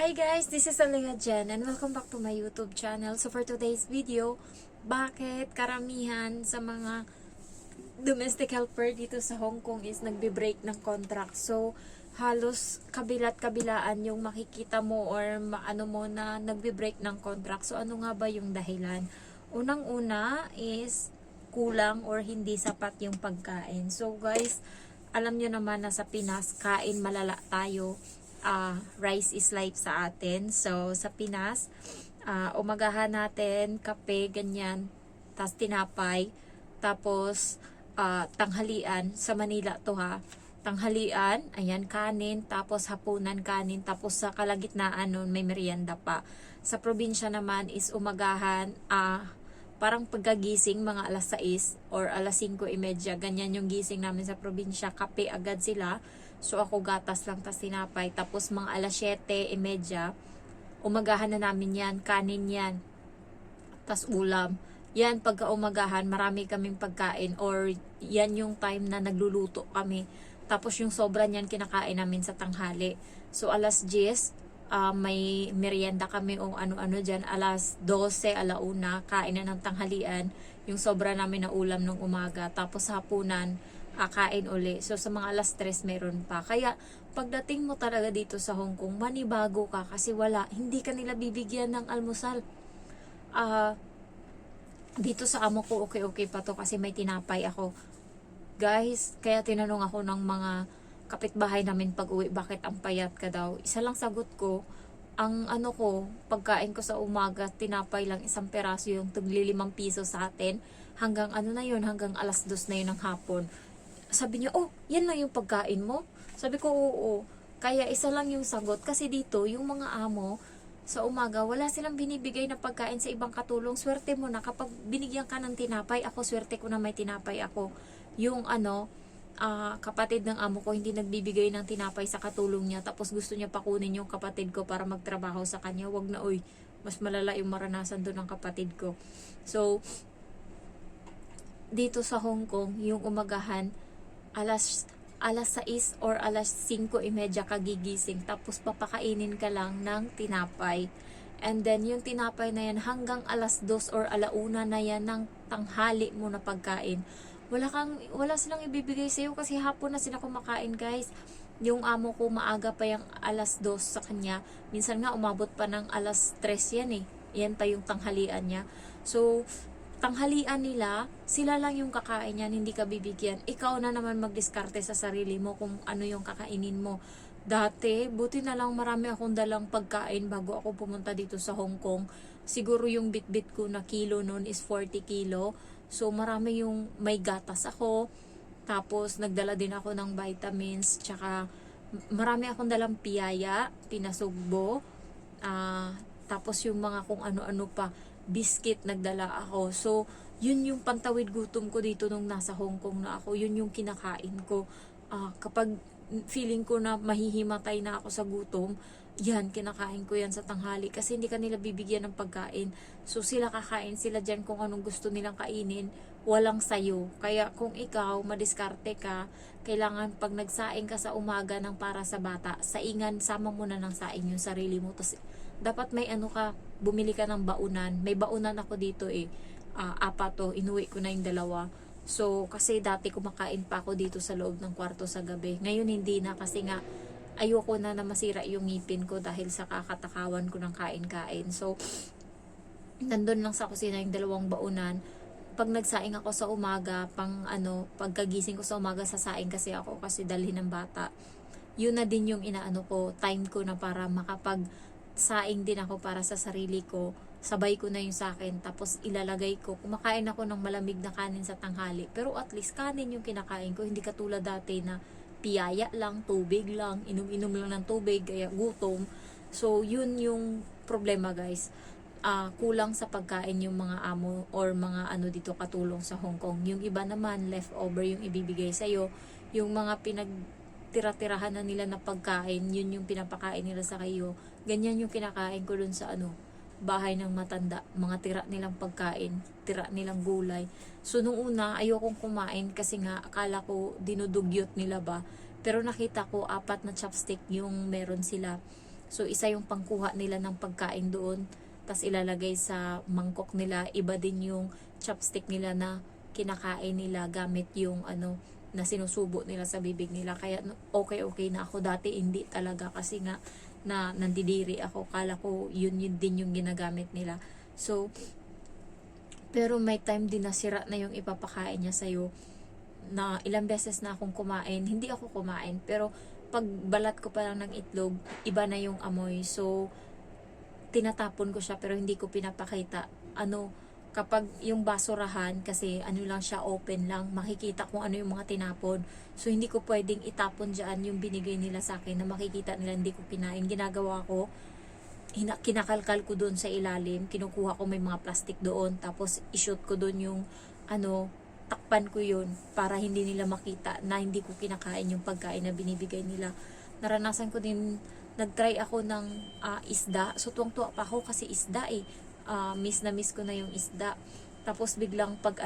Hi guys, this is Alea Jen and welcome back to my YouTube channel. So for today's video, bakit karamihan sa mga domestic helper dito sa Hong Kong is nagbe-break ng contract? So halos kabilat kabilaan yung makikita mo or maano mo na nagbe-break ng contract. So ano nga ba yung dahilan? Unang-una is kulang or hindi sapat yung pagkain. So guys, alam nyo naman na sa Pinas, kain malala tayo. Rice is life sa atin. So, sa Pinas, umagahan natin, kape, ganyan, tas tinapay, tapos tanghalian, sa Manila to ha, tanghalian, ayan, kanin, tapos hapunan kanin, tapos sa kalagitnaan nun, may merienda pa. Sa probinsya naman is umagahan, parang pagkagising, mga alas 6 or alas 5:30, ganyan yung gising namin sa probinsya, kape agad sila. So ako gatas lang tas tinapay. Tapos mga alas 7:30, umagahan na namin yan. Kanin yan. Tas ulam. Yan, pagka umagahan, marami kaming pagkain. Or yan yung time na nagluluto kami. Tapos yung sobra niyan kinakain namin sa tanghali. So alas 10, may merienda kami o ano-ano dyan. Alas 12, alauna, kain na ng tanghalian. Yung sobra namin na ulam ng umaga. Tapos hapunan, kain uli. So, sa mga alas 3 meron pa. Kaya, pagdating mo talaga dito sa Hong Kong, manibago ka kasi hindi ka nila bibigyan ng almusal. Dito sa amo ko, okay pa to kasi may tinapay ako. Guys, kaya tinanong ako ng mga kapitbahay namin pag uwi, bakit ang payat ka daw? Isa lang sagot ko, ang pagkain ko sa umaga, tinapay lang, isang peraso yung tugli 5 piso sa atin. Hanggang hanggang alas 2 na yun ng hapon. Sabi niya, oh, yan lang yung pagkain mo? Sabi ko, oo. Kaya isa lang yung sagot. Kasi dito, yung mga amo, sa umaga, wala silang binibigay na pagkain sa ibang katulong. Swerte mo na kapag binigyan ka ng tinapay, ako swerte ko na may tinapay ako. Yung kapatid ng amo ko, hindi nagbibigay ng tinapay sa katulong niya. Tapos gusto niya pakunin yung kapatid ko para magtrabaho sa kanya. Wag na, oy, mas malala yung maranasan doon ng kapatid ko. So, dito sa Hong Kong, yung umagahan, alas 6 or alas 5:30 kagigising, tapos papakainin ka lang ng tinapay. And then yung tinapay na yan hanggang alas 2 or alauna na yan ng tanghali mo na pagkain. Wala silang ibibigay sa'yo kasi hapon na sila kumakain, guys. Yung amo ko maaga pa yung alas 2 sa kanya. Minsan nga umabot pa ng alas 3 yan eh. Yan pa yung tanghalian niya. So, tanghalian nila, sila lang yung kakain yan, hindi ka bibigyan. Ikaw na naman magdiskarte sa sarili mo kung ano yung kakainin mo. Dati, buti na lang marami akong dalang pagkain bago ako pumunta dito sa Hong Kong. Siguro yung bitbit ko na kilo noon is 40 kilo. So, marami yung may gatas ako. Tapos, nagdala din ako ng vitamins. Tsaka, marami akong dalang piyaya, pinasugbo. Tapos, yung mga kung ano-ano pa biscuit nagdala ako. So, yun yung pantawid gutom ko dito nung nasa Hong Kong na ako. Yun yung kinakain ko. Kapag feeling ko na mahihimatay na ako sa gutom, yan, kinakain ko yan sa tanghali. Kasi hindi kanila bibigyan ng pagkain. So, sila kakain sila dyan kung anong gusto nilang kainin. Walang sayo. Kaya kung ikaw, madiskarte ka, kailangan pag nagsaing ka sa umaga ng para sa bata, saingan, sama mo na ng saing yung sarili mo. Tapos, dapat may bumili ka ng baunan. May baunan ako dito eh. 4 to, inuwi ko na yung 2. So, kasi dati kumakain pa ako dito sa loob ng kwarto sa gabi. Ngayon hindi na kasi nga ayoko na masira yung ngipin ko dahil sa kakatakawan ko ng kain-kain. So, nandun lang sa kusina yung 2 baunan. Pag nagsaing ako sa umaga, pagkagising ko sa umaga, sasaing kasi ako kasi dalhin ng bata. Yun na din yung time ko na para saing din ako para sa sarili ko, sabay ko na yung sa akin, tapos ilalagay ko, kumakain ako ng malamig na kanin sa tanghali, pero at least kanin yung kinakain ko, hindi katulad dati na piyaya lang, tubig lang, inom-inom lang ng tubig, kaya gutom. So, yun yung problema, guys. Kulang sa pagkain yung mga amo or mga dito katulong sa Hong Kong. Yung iba naman, leftover yung ibibigay sa'yo, yung mga tira-tirahan na nila na pagkain, yun yung pinapakain nila sa kayo. Ganyan yung kinakain ko dun sa bahay ng matanda. Mga tira nilang pagkain, tira nilang gulay. So, nung una, ayokong kumain kasi nga akala ko dinudugyot nila ba. Pero nakita ko 4 na chopstick yung meron sila. So isa yung pangkuha nila ng pagkain doon, tas ilalagay sa mangkok nila. Iba din yung chopstick nila na kinakain nila gamit yung ano na sinusubo nila sa bibig nila. Kaya okay na ako. Dati hindi talaga kasi nga na nandidiri ako. Kala ko yun din yung ginagamit nila. So pero may time din na sira na yung ipapakain niya sa'yo, na ilang beses na akong kumain, hindi ako kumain, pero pag balat ko pa lang ng itlog, iba na yung amoy. So, tinatapon ko siya pero hindi ko pinapakita. Kapag yung basurahan, kasi ano lang siya, open lang, makikita kung ano yung mga tinapon. So, hindi ko pwedeng itapon dyan yung binigay nila sa akin na makikita nila hindi ko kinain. Ginagawa ko, kinakalkal ko doon sa ilalim, kinukuha ko may mga plastic doon, tapos i-shoot ko doon yung takpan ko yun para hindi nila makita na hindi ko kinakain yung pagkain na binibigay nila. Naranasan ko din, nagtry ako ng isda. So tuwang-tuwa pa ako kasi isda miss na miss ko na yung isda. Tapos biglang pag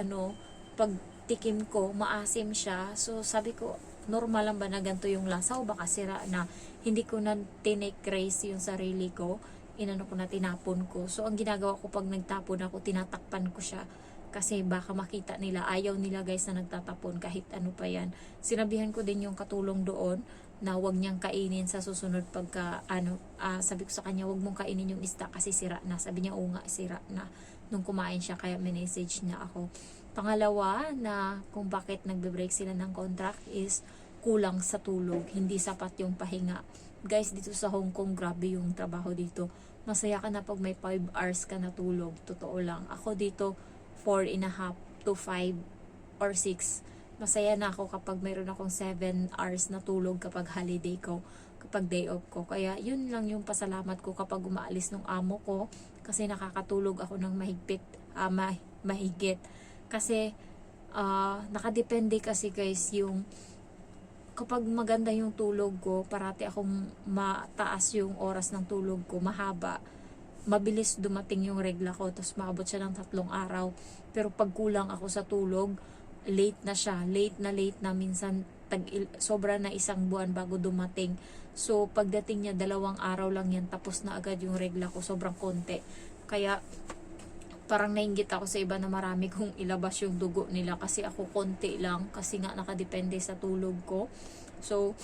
tikim ko, maasim siya. So sabi ko, normal lang ba na ganito yung lasa o baka sira na? Hindi ko na tinake race yung sarili ko. Ko na, tinapon ko. So ang ginagawa ko pag nagtapon ako, tinatakpan ko siya. Kasi baka makita nila, ayaw nila guys na nagtatapon kahit ano pa yan. Sinabihan ko din yung katulong doon na wag niyang kainin sa susunod pagka sabi ko sa kanya, wag mong kainin yung isda kasi sira na. Sabi niya, oo nga, sira na nung kumain siya, kaya message niya ako. Pangalawa na kung bakit nagbe-break sila ng contract is kulang sa tulog, hindi sapat yung pahinga. Guys, dito sa Hong Kong, grabe yung trabaho dito. Masaya ka na pag may 5 hours ka na tulog. Totoo lang. Ako dito, 4.5 to 5 or 6. Masaya na ako kapag mayroon akong 7 hours na tulog kapag holiday ko, kapag day off ko. Kaya yun lang yung pasalamat ko kapag umaalis ng amo ko, kasi nakakatulog ako ng mahigit. Kasi nakadepende kasi guys yung kapag maganda yung tulog ko, parati akong mataas yung oras ng tulog ko, mahaba, mabilis dumating yung regla ko, tapos maabot siya ng 3 araw. Pero pag kulang ako sa tulog, late na siya, late na minsan sobra na 1 buwan bago dumating. So pagdating niya 2 araw lang yan, tapos na agad yung regla ko, sobrang konti. Kaya parang nainggit ako sa iba na marami kong ilabas yung dugo nila, kasi ako konti lang, kasi nga nakadepende sa tulog ko. So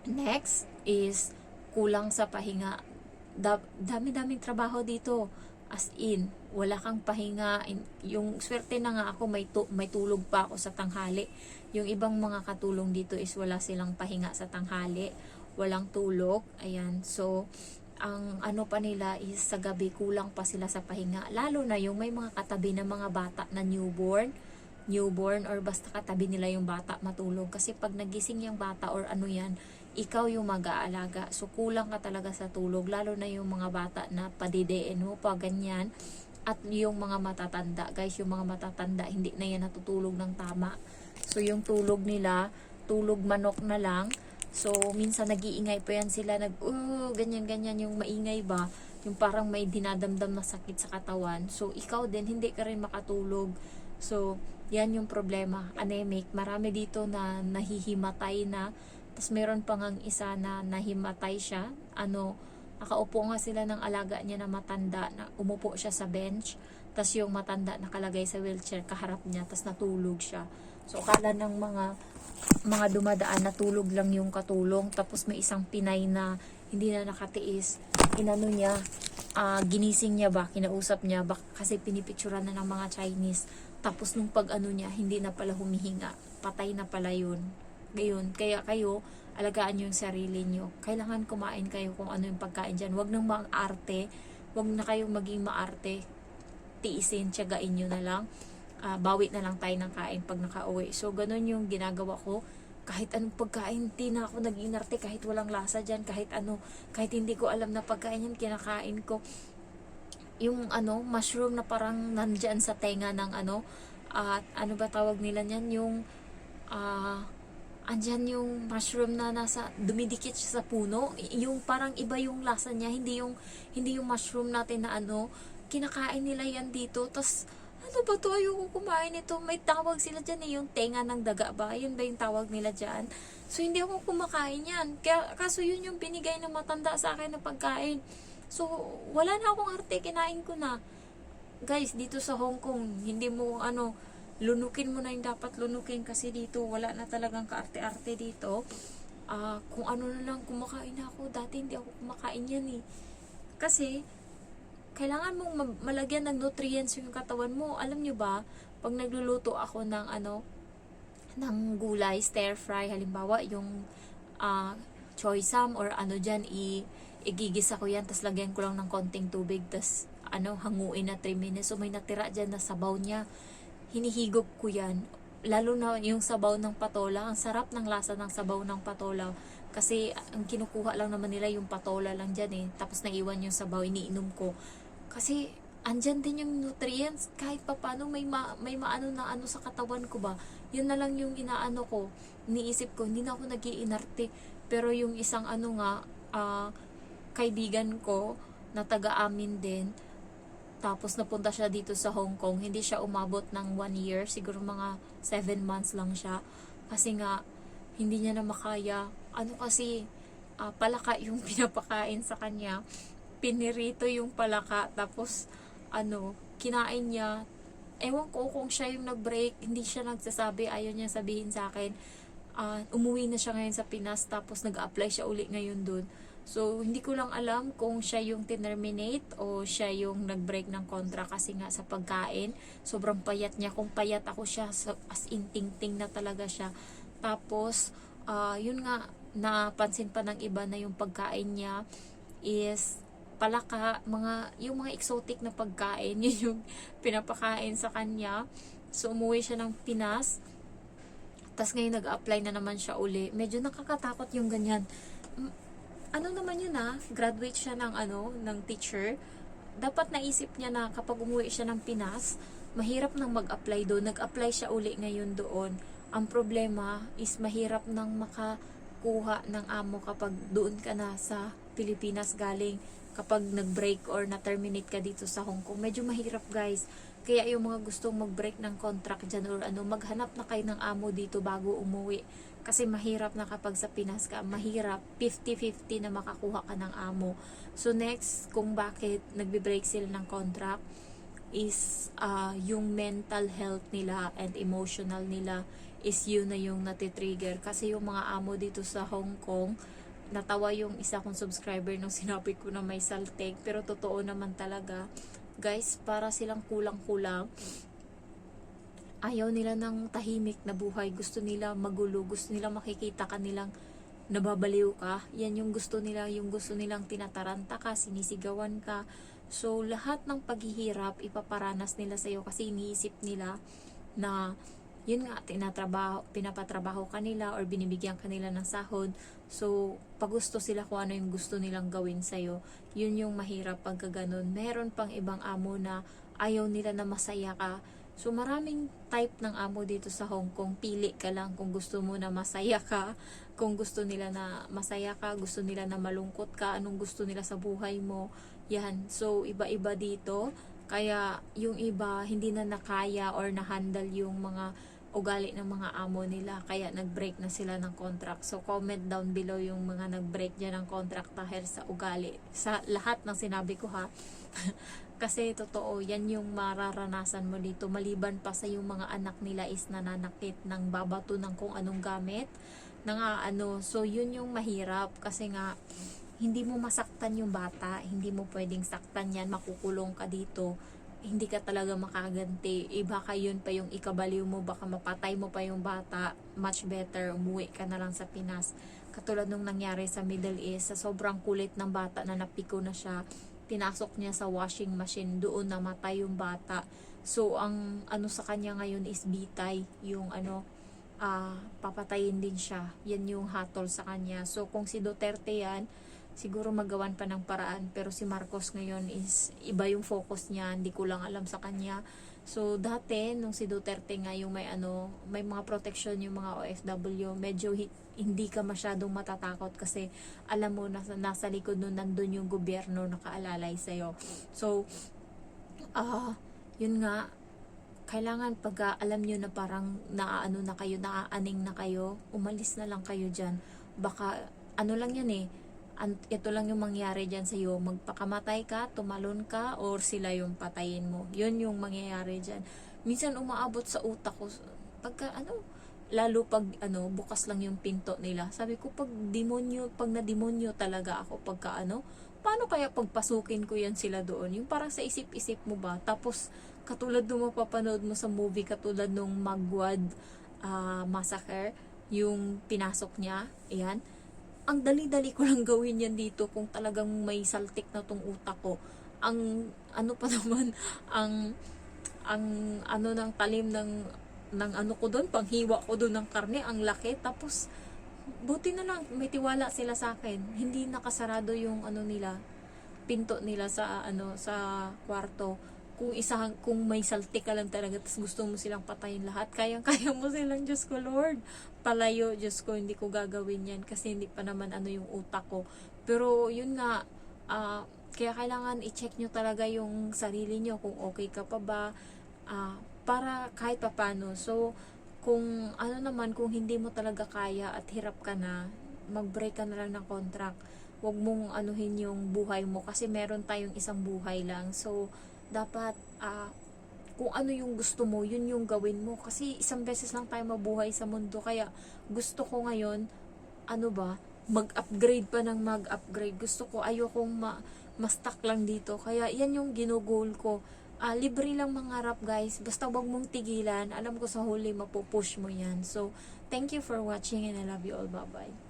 next is kulang sa pahinga. Dami-daming trabaho dito, as in wala kang pahinga. Yung swerte na nga ako, may tulog pa ako sa tanghali. Yung ibang mga katulong dito is wala silang pahinga sa tanghali, walang tulog. Ayan, so ang pa nila is sa gabi kulang pa sila sa pahinga, lalo na yung may mga katabi na mga bata na newborn or basta katabi nila yung bata matulog, kasi pag nagising yung bata or yan, ikaw yung mag-aalaga. So kulang ka talaga sa tulog, lalo na yung mga bata na padideen mo pa ganyan, at yung mga matatanda guys. Yung mga matatanda hindi na yan natutulog ng tama. So yung tulog nila, tulog manok na lang. So, minsan nag-iingay pa yan sila, ganyan-ganyan yung maingay ba, yung parang may dinadamdam na sakit sa katawan. So, ikaw din, hindi ka rin makatulog. So, yan yung problema, anemic. Marami dito na nahihimatay na, tapos meron pa ngang isa na nahimatay siya. Nakaupo nga sila ng alaga niya na matanda, na umupo siya sa bench, tapos yung matanda nakalagay sa wheelchair kaharap niya, tapos natulog siya. So, akala ng mga dumadaan na tulog lang yung katulong, tapos may isang Pinay na hindi na nakatiis, ginising niya ba, kinausap niya ba, kasi pinipicturan na ng mga Chinese, tapos nung pag niya, hindi na pala humihinga, patay na pala yun. Ngayon, kaya kayo, alagaan nyo yung sarili nyo, kailangan kumain kayo kung ano yung pagkain dyan, wag nang maarte, wag na kayong maging maarte, tiisin, tiyagain nyo na lang. Bawi na lang tayo ng kain pag nakauwi. So, ganun yung ginagawa ko. Kahit anong pagkain, di na ako nag-inarte, kahit walang lasa dyan, kahit hindi ko alam na pagkain yan, kinakain ko. Yung mushroom na parang nandyan sa tenga ng at ano ba tawag nila niyan? Yung, andyan yung mushroom na dumidikit siya sa puno. Yung parang iba yung lasa niya, hindi yung mushroom natin na kinakain nila yan dito. Tapos, ano ba to, ayoko kumain ito. May tawag sila dyan eh, yung tenga ng daga ba? Yun ba yung tawag nila dyan? So, hindi ako kumakain yan. Kaya, kaso yun yung binigay ng matanda sa akin na pagkain. So, wala na akong arte, kinain ko na. Guys, dito sa Hong Kong, hindi mo lunukin mo na yung dapat lunukin kasi dito wala na talagang kaarte-arte dito. Kung ano na lang kumakain na ako. Dati hindi ako kumakain yan eh. Kasi, kailangan mong malagyan ng nutrients yung katawan mo. Alam nyo ba, pag nagluluto ako ng ng gulay, stir fry, halimbawa yung choy sam or dyan, igigisa ko yan, tas lagyan ko lang ng konting tubig, tas hanguin na 3 minutes. So may natira dyan na sabaw niya, hinihigop ko yan. Lalo na yung sabaw ng patola, ang sarap ng lasa ng sabaw ng patola. Kasi ang kinukuha lang naman nila yung patola lang dyan eh. Tapos naiwan yung sabaw, iniinom ko. Kasi andyan din yung nutrients. Kahit pa paano may maano na sa katawan ko ba. Yun na lang yung inaano ko. Niisip ko, hindi na ako nag-iinarte. Pero yung isang kaibigan ko na taga-amin din, tapos napunta siya dito sa Hong Kong, hindi siya umabot ng 1 year, siguro mga 7 months lang siya. Kasi nga, hindi niya na makaya. Kasi, palaka yung pinapakain sa kanya. Pinirito yung palaka, tapos, kinain niya. Ewan ko kung siya yung nag-break, hindi siya nagsasabi, ayaw niya sabihin sa akin. Umuwi na siya ngayon sa Pinas, tapos nag-apply siya uli ngayon dun. So, hindi ko lang alam kung siya yung tinerminate o siya yung nag-break ng contract kasi nga sa pagkain. Sobrang payat niya. Kung payat ako siya, as in ting-ting na talaga siya. Tapos, yun nga, napansin pa ng iba na yung pagkain niya is palaka, yung mga exotic na pagkain, yun yung pinapakain sa kanya. So, umuwi siya ng Pinas. Tapos ngayon nag-apply na naman siya uli. Medyo nakakatakot yung ganyan. Naman yun graduate siya ng teacher. Dapat naisip niya na kapag umuwi siya ng Pinas, mahirap nang mag-apply doon. Nag-apply siya uli ngayon doon. Ang problema is mahirap nang makakuha ng amo kapag doon ka na sa Pilipinas galing. Kapag nag-break or na-terminate ka dito sa Hong Kong, medyo mahirap guys. Kaya yung mga gustong mag-break ng contract dyan or maghanap na kayo ng amo dito bago umuwi. Kasi mahirap na kapag sa Pinas ka, mahirap 50-50 na makakuha ka ng amo. So next, kung bakit nagbe-break sila ng contract is yung mental health nila and emotional nila is yun na yung natitrigger. Kasi yung mga amo dito sa Hong Kong, natawa yung isa kong subscriber nung sinabi ko na may saltek, pero totoo naman talaga. Guys, para silang kulang-kulang. Ayaw nila ng tahimik na buhay. Gusto nila magulo. Gusto nila makikita ka nilang nababaliw ka. Yan yung gusto nila. Yung gusto nilang tinataranta ka, sinisigawan ka. So, lahat ng paghihirap, ipaparanas nila sa'yo kasi iniisip nila na yun nga, pinapatrabaho kanila or binibigyan kanila ng sahod. So, pag gusto sila kung ano yung gusto nilang gawin sa'yo, yun yung mahirap pagka ganun. Meron pang ibang amo na ayaw nila na masaya ka. So, maraming type ng amo dito sa Hong Kong. Pili ka lang kung gusto mo na masaya ka, kung gusto nila na masaya ka, gusto nila na malungkot ka, anong gusto nila sa buhay mo. Yan. So, iba-iba dito. Kaya, yung iba, hindi na nakaya or na-handle yung mga ugali ng mga amo nila. Kaya, nag-break na sila ng contract. So, comment down below yung mga nag-break dyan ng contract dahil sa ugali. Sa lahat ng sinabi ko ha. Kasi totoo, yan yung mararanasan mo dito. Maliban pa sa yung mga anak nila is nananakit ng babato ng kung anong gamit. So, yun yung mahirap. Kasi nga, hindi mo masaktan yung bata. Hindi mo pwedeng saktan yan. Makukulong ka dito. Hindi ka talaga makaganti. Baka yun pa yung ikabaliw mo. Baka mapatay mo pa yung bata. Much better, umuwi ka na lang sa Pinas. Katulad nung nangyari sa Middle East. Sa sobrang kulit ng bata na napiko na siya, pinasok niya sa washing machine, doon namatay yung bata. So, ang sa kanya ngayon is bitay. Yung papatayin din siya. Yan yung hatol sa kanya. So, kung si Duterte yan, siguro magawan pa ng paraan. Pero si Marcos ngayon is iba yung focus niya. Hindi ko lang alam sa kanya. So, dati, nung si Duterte nga yung may mga protection yung mga OFW, medyo hindi ka masyadong matatakot kasi alam mo nasa likod nun nandun yung gobyerno nakaalalay sa'yo. So, yun nga, kailangan pag alam nyo na parang naaano na kayo, naaaning na kayo, umalis na lang kayo dyan. Baka, ano lang yan eh, ito lang yung mangyari dyan sa'yo, magpakamatay ka, tumalon ka, or sila yung patayin mo. Yun yung mangyayari dyan. Minsan umaabot sa utak ko, pagka lalo pag bukas lang yung pinto nila. Sabi ko, pag na-demonyo talaga ako, pagka paano kaya pagpasukin ko yan sila doon? Yung parang sa isip-isip mo ba? Tapos, katulad nung mapapanood mo sa movie, katulad nung Magwad massacre, yung pinasok niya, ayan. Ang dali-dali ko lang gawin yan dito kung talagang may saltik na tong utak ko. Ang, pa naman, ang ng talim ng ko doon, panghiwa ko doon ng karne, ang laki. Tapos, buti na lang, may tiwala sila sa akin. Hindi nakasarado yung nila, pinto nila sa sa kwarto. Kung may saltik ka lang talaga, tapos gusto mo silang patayin lahat, kayang-kaya mo silang, Diyos ko Lord, palayo, Diyos ko, hindi ko gagawin yan, kasi hindi pa naman yung utak ko. Pero, yun nga, kaya kailangan i-check nyo talaga yung sarili nyo, kung okay ka pa ba, para kahit papano. So, kung kung hindi mo talaga kaya at hirap ka na, mag-break ka na lang ng contract. Huwag mong anuhin yung buhay mo, kasi meron tayong isang buhay lang. So, dapat kung ano yung gusto mo, yun yung gawin mo, kasi isang beses lang tayo mabuhay sa mundo. Kaya gusto ko ngayon mag-upgrade pa ng mag-upgrade. Gusto ko, ayokong ma-stuck lang dito. Kaya yan yung ginugol ko. Libre lang mangarap, guys, basta wag mong tigilan. Alam ko sa huli mapupush mo yan. So thank you for watching, and I love you all. Bye bye.